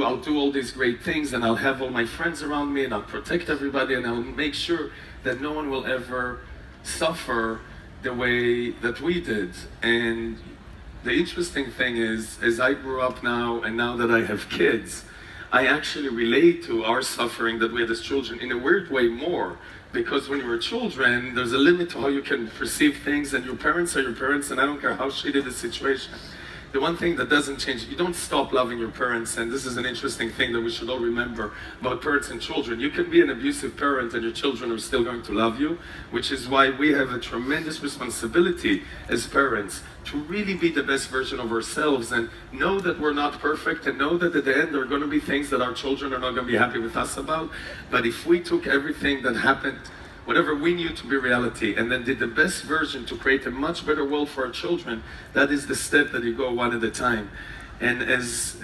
I'll do all these great things, and I'll have all my friends around me, and I'll protect everybody, and I'll make sure that no one will ever suffer the way that we did. And the interesting thing is, as I grew up now, and now that I have kids, I actually relate to our suffering that we had as children in a weird way more. Because when you were children, there's a limit to how you can perceive things, and your parents are your parents, and I don't care how shitty the situation. The one thing that doesn't change, you don't stop loving your parents, and this is an interesting thing that we should all remember about parents and children. You can be an abusive parent and your children are still going to love you, which is why we have a tremendous responsibility as parents to really be the best version of ourselves and know that we're not perfect, and know that at the end there are going to be things that our children are not going to be happy with us about. But if we took everything that happened, whatever we knew to be reality, and then did the best version to create a much better world for our children, that is the step that you go one at a time. And as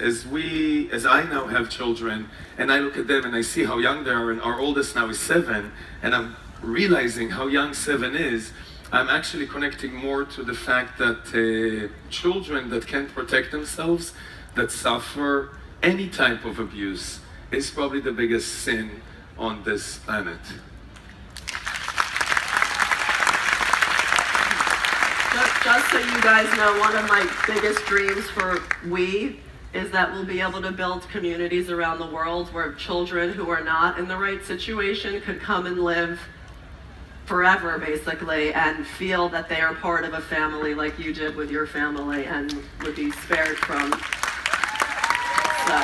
I now have children, and I look at them and I see how young they are, and our oldest now is 7, and I'm realizing how young 7 is, I'm actually connecting more to the fact that children that can't protect themselves, that suffer any type of abuse, is probably the biggest sin on this planet. Just so you guys know, one of my biggest dreams for is that we'll be able to build communities around the world where children who are not in the right situation could come and live forever, basically, and feel that they are part of a family like you did with your family and would be spared from. So,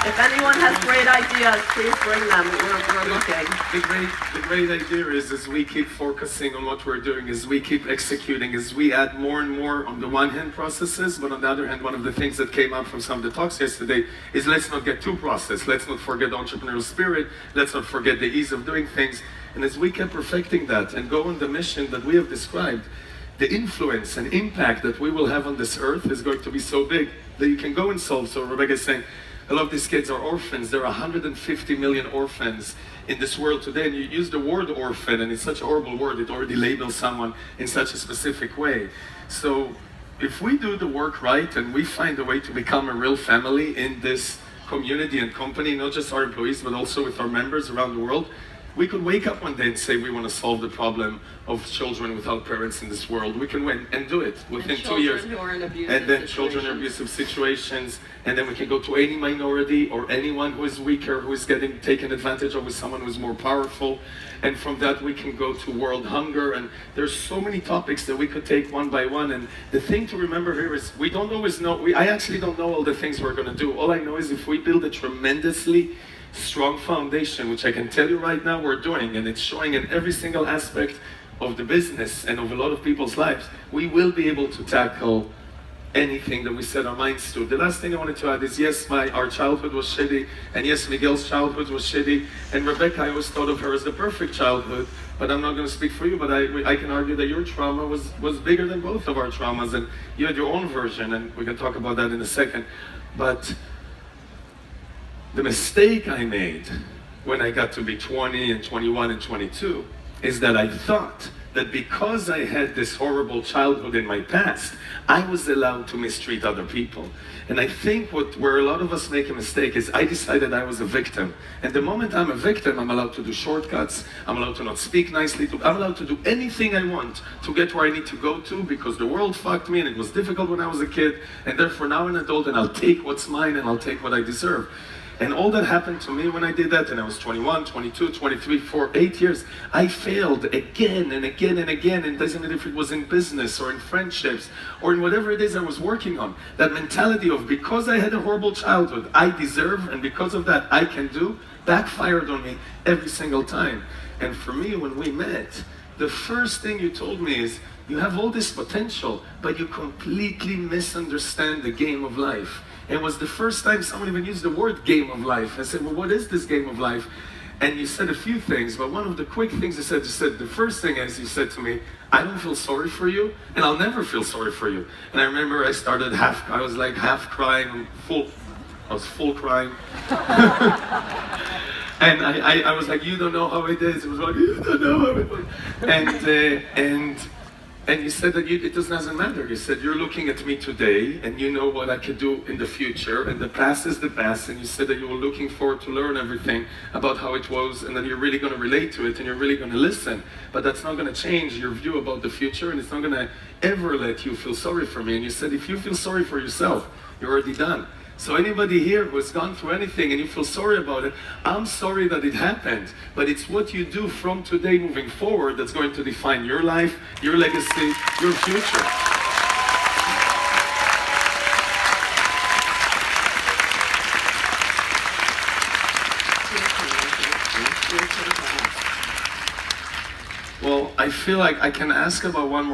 if anyone has great ideas, please bring them. We're looking. The great idea is, as we keep focusing on what we're doing, as we keep executing, as we add more and more on the one hand processes, but on the other hand, one of the things that came out from some of the talks yesterday is let's not get too processed. Let's not forget the entrepreneurial spirit. Let's not forget the ease of doing things. And as we keep perfecting that and go on the mission that we have described, the influence and impact that we will have on this earth is going to be so big that you can go and solve. So Rebecca is saying, a lot of these kids are orphans. There are 150 million orphans in this world today, and you use the word orphan, and it's such a horrible word. It already labels someone in such a specific way. So if we do the work right and we find a way to become a real family in this community and company, not just our employees, but also with our members around the world, we could wake up one day and say we want to solve the problem of children without parents in this world. We can win and do it within 2 years. And then children in abusive situations, and then we can go to any minority or anyone who is weaker, who is getting taken advantage of with someone who is more powerful. And from that we can go to world hunger, and there's so many topics that we could take one by one. And the thing to remember here is we don't always know, I actually don't know all the things we're going to do. All I know is if we build a tremendously strong foundation, which I can tell you right now we're doing, and it's showing in every single aspect of the business and of a lot of people's lives, we will be able to tackle anything that we set our minds to. The last thing I wanted to add is, yes, our childhood was shitty, and yes, Miguel's childhood was shitty, and Rebecca, I always thought of her as the perfect childhood, but I'm not going to speak for you, but I can argue that your trauma was bigger than both of our traumas, and you had your own version, and we can talk about that in a second. But the mistake I made when I got to be 20 and 21 and 22 is that I thought that because I had this horrible childhood in my past, I was allowed to mistreat other people. And I think where a lot of us make a mistake is I decided I was a victim. And the moment I'm a victim, I'm allowed to do shortcuts, I'm allowed to not speak nicely, I'm allowed to do anything I want to get where I need to go to, because the world fucked me and it was difficult when I was a kid, and therefore now I'm an adult and I'll take what's mine and I'll take what I deserve. And all that happened to me when I did that, and I was 21, 22, 23, 4, 8 years, I failed again and again and again, and it doesn't matter if it was in business or in friendships or in whatever it is I was working on. That mentality of because I had a horrible childhood, I deserve, and because of that I can do, backfired on me every single time. And for me, when we met, the first thing you told me is, you have all this potential, but you completely misunderstand the game of life. It was the first time someone even used the word game of life. I said, well, what is this game of life? And you said a few things, but one of the quick things you said, the first thing is, you said to me, I don't feel sorry for you, and I'll never feel sorry for you. And I remember I started I was like half crying, I was full crying. And I was like, you don't know how it is. It was like, you don't know how it was. And you said that it doesn't matter. You said you're looking at me today and you know what I could do in the future, and the past is the past, and you said that you were looking forward to learn everything about how it was, and that you're really going to relate to it and you're really going to listen. But that's not going to change your view about the future, and it's not going to ever let you feel sorry for me. And you said if you feel sorry for yourself, you're already done. So anybody here who has gone through anything and you feel sorry about it, I'm sorry that it happened. But it's what you do from today moving forward that's going to define your life, your legacy, your future. Well, I feel like I can ask about one more